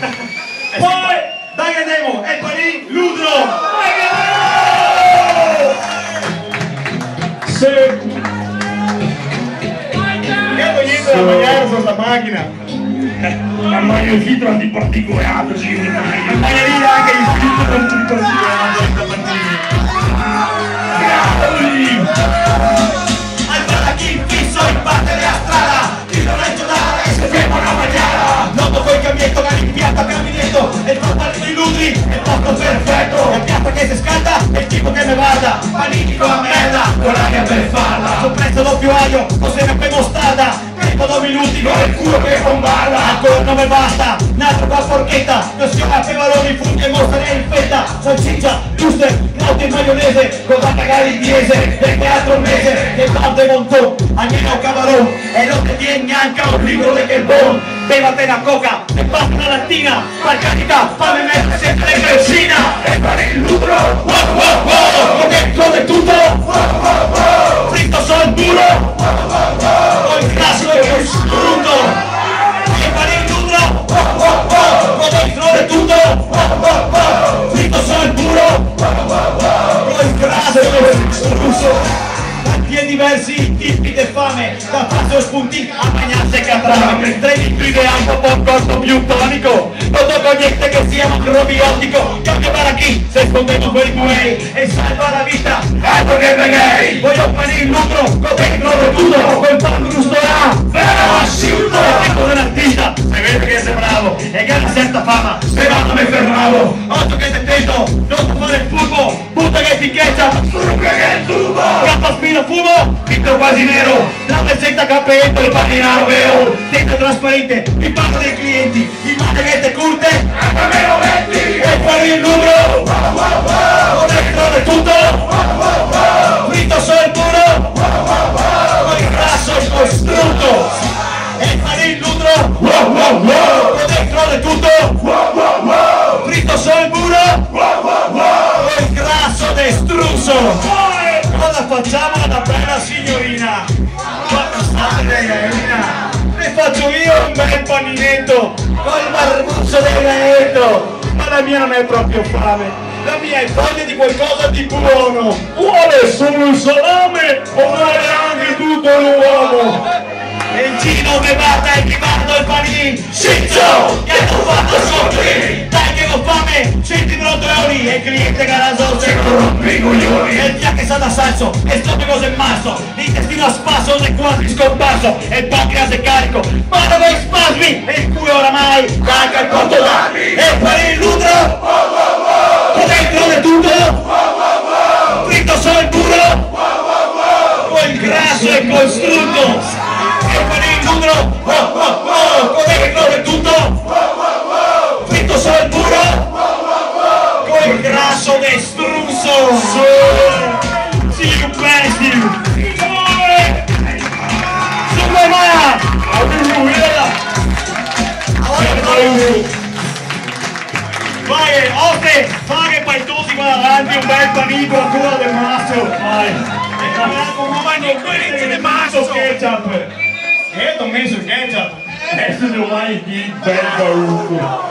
Poi, dai che andiamo, e poi Ludro! Sì! Che togliete da mangiare su sta macchina? Ma il filtro antiparticolato, sì, Magari anche il filtro antiparticolato stamattina. Al baracchino fisso in parte della strada, ti non hai giornata che si ferma una magliara. Noto quel cambietto che rimpiatta caminetto, e il portale di Ludri è il posto perfetto. La piazza che si scalda è il tipo che mi guarda, panini con la merda, con l'aria per farla. Soppresso doppio aglio, cos'è che mostarda. 2 minuti con il culo che bombarda. Ancora non mi basta, un'altra qua porchetta. Non si fa peperoni, funghi e mozzarella in fetta. Salsiccia, wuster, notte in maionese, con la cagare in diese. Perché altro mese che tante montò, almeno cavarò. E non ti viene neanche un libro di che bon. Bevate una coca e basta una lattina. Parcatica, fammi mettere sempre le benzina. E fare il lucro, wow wow wow. Con dentro di tutto, wow wow wow. Fritto sul muro, wow wow wow. Con il classico e con strutto. E fare il lucro, wow wow wow. Con dentro di tutto, wow wow wow. Fritto sul muro, wow wow wow. Con il classico e con strutto. Tanti diversi tipi di fame, da passo spunti a bagnarsi e catrame. 3 litri di acqua per un corpo più tonico, non tocco niente che sia macrobiotico. Cambio baracchi, se scondendo quei buei e salva la vita, altro che vegani. Voglio fare il lucro, con dentro di tutto, quel pan giusto là, vero asciutto. Il tipo dell'artista, se vede che sei bravo e che ha una certa fama, se no non mi fermavo. Occhio che te tento, non ti fare il furbo, butta che ti ketchup, fruga che è tubo. Cappa spino fumo, vitto quasi nero, la mezzetta capelletto, il paninaro vero, dentro trasparente, il parlo dei clienti, immaginate curte, a me lo metti, e fuori il numero, wow wow wow, con dentro di tutto, wow wow wow, fritto sul muro, wow wow wow, con il grasso e con strutto, e fuori il numero, wow wow wow, con dentro di tutto, wow wow wow, fritto sul muro, wow wow wow, con il grasso e strusso. Cosa facciamo da bella signorina? Quanto state signorina? Ne faccio io un bel paninetto col barbuzzo del gaetto. Ma la mia non è proprio fame, la mia è voglia di qualcosa di buono. Vuole solo il salame o vuole anche tutto l'uomo? E il gino mi guarda e mi guardo il panino. Sciccio! Che ho fatto sopri! Dai che ho fame! 109 euro e il cliente che la so se corrompi i coglioni. E il via che sa da salso e stomaco se masso, l'intestino a spasso è quasi scomparso e il pancreas è carico, ma dove i spasmi e il culo oramai carica il porto d'armi. E fare il lutro, con dentro di tutto, fritto sul muro, con il grasso e col strutto. E fare il numero, con dentro di tutto, fritto sul muro, con il grasso destruso. See you bestie. Super Maya. Vai, oste, fare paitosi qua davanti, un bel panino a culo del masso. Vai. E con quelli del masso ketchup. Io ti ho messo il ketchup. Adesso devo mai di bel barucco.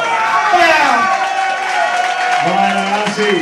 Vai ragazzi.